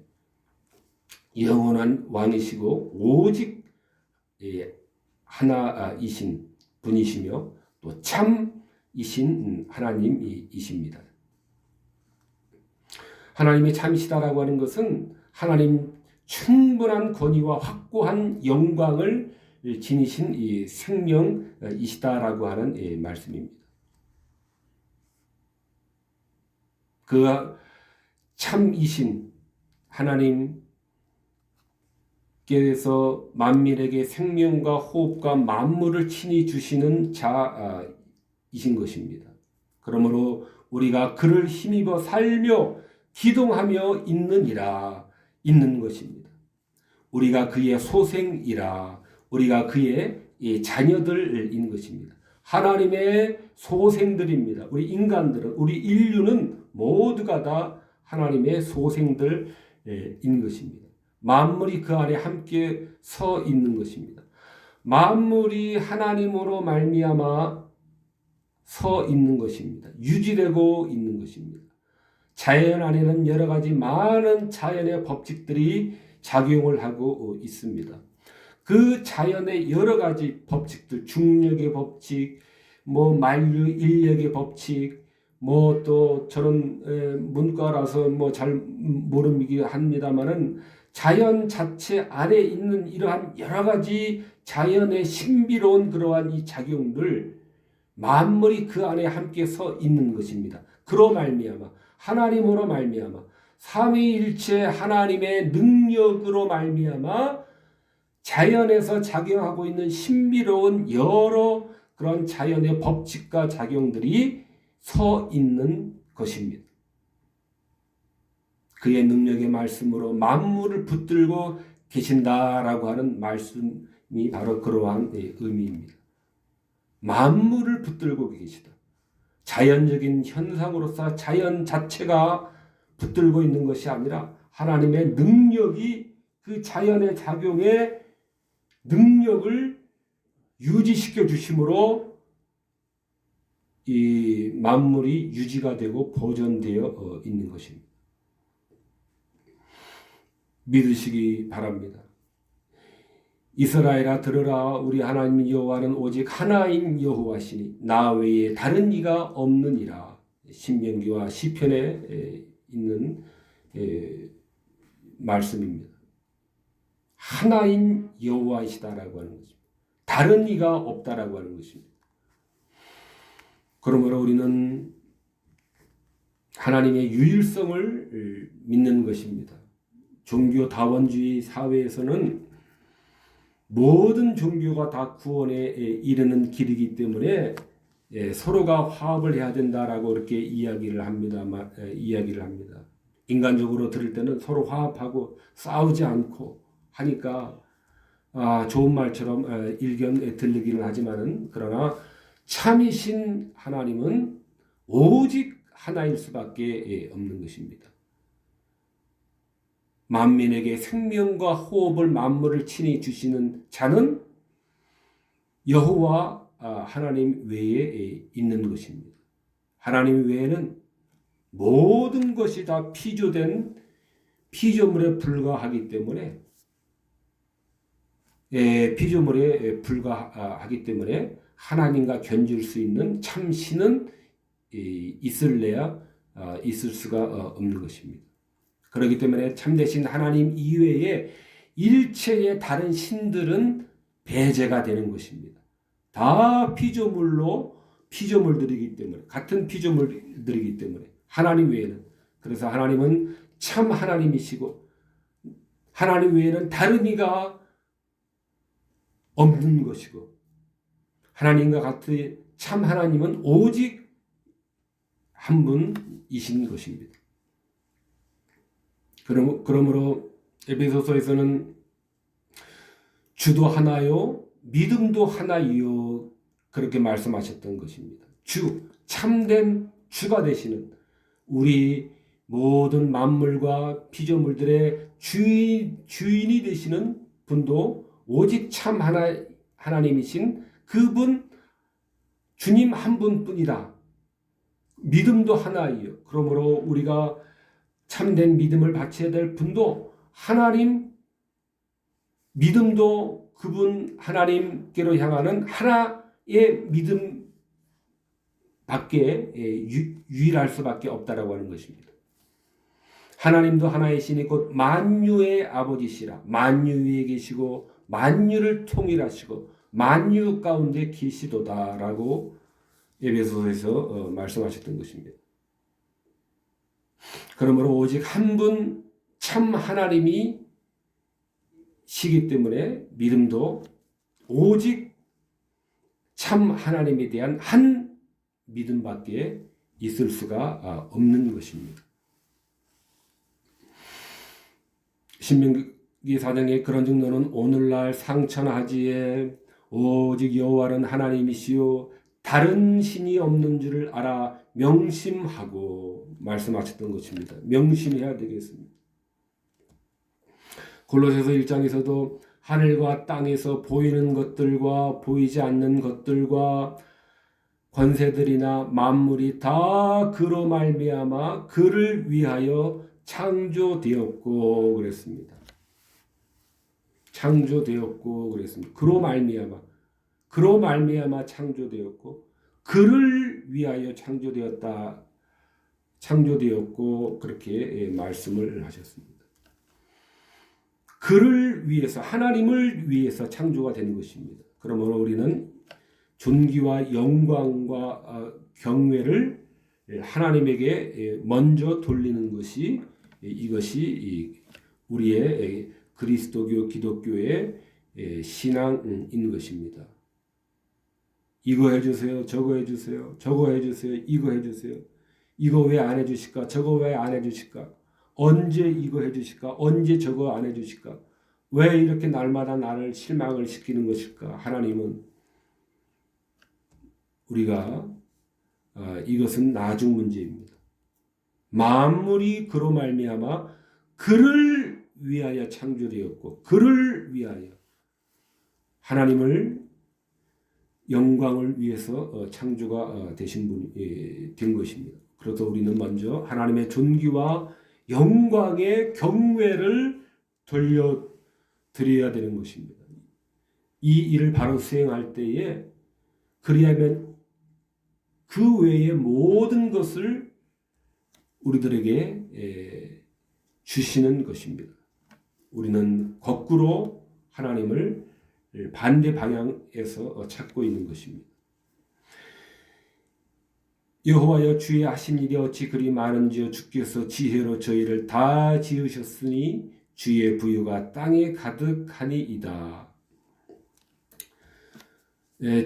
영원한 왕이시고 오직 하나이신 분이시며 또 참이신 하나님이십니다. 이하나님이 참이시다라고 하는 것은 하나님 충분한 권위와 확고한 영광을 지니신 이 생명이시다라고 하는 말씀입니다. 그 참이신 하나님께서 만민에게 생명과 호흡과 만물을 친히 주시는 자이신 것입니다. 그러므로 우리가 그를 힘입어 살며 기동하며 있는 것입니다. 우리가 그의 소생이라, 우리가 그의 자녀들인 것입니다. 하나님의 소생들입니다. 우리 인간들은, 우리 인류는 모두가 다 하나님의 소생들인 것입니다. 만물이 그 안에 함께 서 있는 것입니다. 만물이 하나님으로 말미암아 서 있는 것입니다. 유지되고 있는 것입니다. 자연 안에는 여러 가지 많은 자연의 법칙들이 작용을 하고 있습니다. 그 자연의 여러 가지 법칙들, 중력의 법칙, 만유 인력의 법칙, 또 저는 문과라서 잘 모르긴 합니다만은 자연 자체 안에 있는 이러한 여러 가지 자연의 신비로운 그러한 이 작용들, 만물이 그 안에 함께 서 있는 것입니다. 그로 말미암아 하나님으로 말미암아 삼위일체 하나님의 능력으로 말미암아 자연에서 작용하고 있는 신비로운 여러 그런 자연의 법칙과 작용들이 서 있는 것입니다. 그의 능력의 말씀으로 만물을 붙들고 계신다라고 하는 말씀이 바로 그러한 의미입니다. 만물을 붙들고 계시다. 자연적인 현상으로서 자연 자체가 붙들고 있는 것이 아니라 하나님의 능력이 그 자연의 작용에 능력을 유지시켜 주심으로 이 만물이 유지가 되고 보존되어 있는 것입니다. 믿으시기 바랍니다. 이스라엘아 들으라, 우리 하나님 여호와는 오직 하나인 여호와시니 나 외에 다른 이가 없느니라. 신명기와 시편에 있는 말씀입니다. 하나인 여호와이시다라고 하는 것입니다. 다른 이가 없다라고 하는 것입니다. 그러므로 우리는 하나님의 유일성을 믿는 것입니다. 종교 다원주의 사회에서는 모든 종교가 다 구원에 이르는 길이기 때문에 서로가 화합을 해야 된다라고 이렇게 이야기를 합니다. 인간적으로 들을 때는 서로 화합하고 싸우지 않고 하니까 좋은 말처럼 일견 들리기는 하지만은 그러나 참이신 하나님은 오직 하나일 수밖에 없는 것입니다. 만민에게 생명과 호흡을 만물을 친히 주시는 자는 여호와 하나님 외에 있는 것입니다. 하나님 외에는 모든 것이 다 피조된 피조물에 불과하기 때문에 하나님과 견줄 수 있는 참신은 있을래야 있을 수가 없는 것입니다. 그렇기 때문에 참되신 하나님 이외에 일체의 다른 신들은 배제가 되는 것입니다. 다 피조물들이기 때문에, 같은 피조물들이기 때문에 하나님 외에는, 그래서 하나님은 참 하나님이시고 하나님 외에는 다른 이가 없는 것이고 하나님과 같은 참 하나님은 오직 한 분이신 것입니다. 그러므로 에베소서에서는 주도 하나요, 믿음도 하나이요, 그렇게 말씀하셨던 것입니다. 주, 참된 주가 되시는 우리 모든 만물과 피조물들의 주인이 되시는 분도 오직 참 하나님이신 그분, 주님 한 분뿐이다. 믿음도 하나이요. 그러므로 우리가 참된 믿음을 바쳐야 될 분도 하나님, 믿음도 그분 하나님께로 향하는 하나의 믿음 밖에 유일할 수밖에 없다라고 하는 것입니다. 하나님도 하나이시니 곧 만유의 아버지시라. 만유 위에 계시고 만유를 통일하시고 만유 가운데 계시도다라고 에베소서에서 말씀하셨던 것입니다. 그러므로 오직 한 분 참 하나님이 시기 때문에 믿음도 오직 참 하나님에 대한 한 믿음밖에 있을 수가 없는 것입니다. 신명기 4장에 그런즉 너는 오늘날 상천하지에 오직 여호와는 하나님이시요 다른 신이 없는 줄을 알아 명심하고 말씀하셨던 것입니다. 명심해야 되겠습니다. 골로새서 1장에서도 하늘과 땅에서 보이는 것들과 보이지 않는 것들과 권세들이나 만물이 다 그로 말미암아 그를 위하여 창조되었고 그랬습니다. 창조되었고 그랬습니다. 그로 말미암아 창조되었고 그를 위하여 창조되었고 그렇게 말씀을 하셨습니다. 그를 위해서 하나님을 위해서 창조가 되는 것입니다. 그러므로 우리는 존귀와 영광과 경외를 하나님에게 먼저 돌리는 것이 이것이 우리의 그리스도교 기독교의 신앙인 것입니다. 이거 해주세요. 저거 해주세요. 저거 해주세요. 이거 해주세요. 이거 왜 안 해주실까? 저거 왜 안 해주실까? 언제 이거 해주실까? 언제 저거 안 해주실까? 왜 이렇게 날마다 나를 실망을 시키는 것일까? 하나님은 우리가 이것은 나중 문제입니다. 만물이 그로 말미암아 그를 위하여 창조되었고 그를 위하여 하나님을 영광을 위해서 창조가 되신 분이 된 것입니다. 그래서 우리는 먼저 하나님의 존귀와 영광의 경외를 돌려드려야 되는 것입니다. 이 일을 바로 수행할 때에 그리하면 그 외의 모든 것을 우리들에게 주시는 것입니다. 우리는 거꾸로 하나님을 반대 방향에서 찾고 있는 것입니다. 여호와여 주의 하신 일이 어찌 그리 많은지요. 주께서 지혜로 저희를 다 지으셨으니 주의 부유가 땅에 가득하니이다.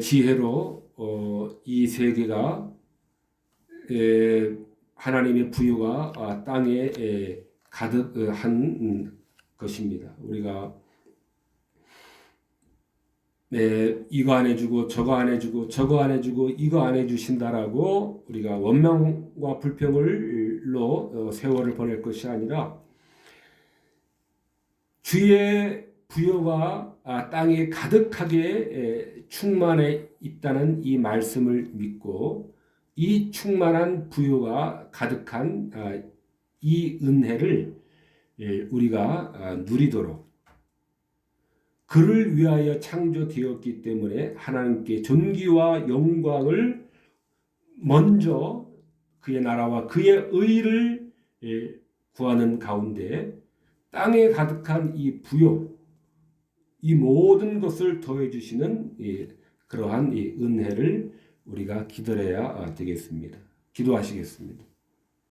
지혜로 이 세계가 하나님의 부유가 땅에 가득한 것입니다. 우리가 이거 안 해주고 저거 안 해주고 저거 안 해주고 이거 안 해주신다라고 우리가 원망과 불평을로 세월을 보낼 것이 아니라 주의 부여가 땅에 가득하게 충만해 있다는 이 말씀을 믿고 이 충만한 부여가 가득한 이 은혜를 우리가 누리도록 그를 위하여 창조되었기 때문에 하나님께 존귀와 영광을 먼저 그의 나라와 그의 의를 구하는 가운데 땅에 가득한 이 부요, 이 모든 것을 더해 주시는 그러한 이 은혜를 우리가 기다려야 되겠습니다. 기도하시겠습니다.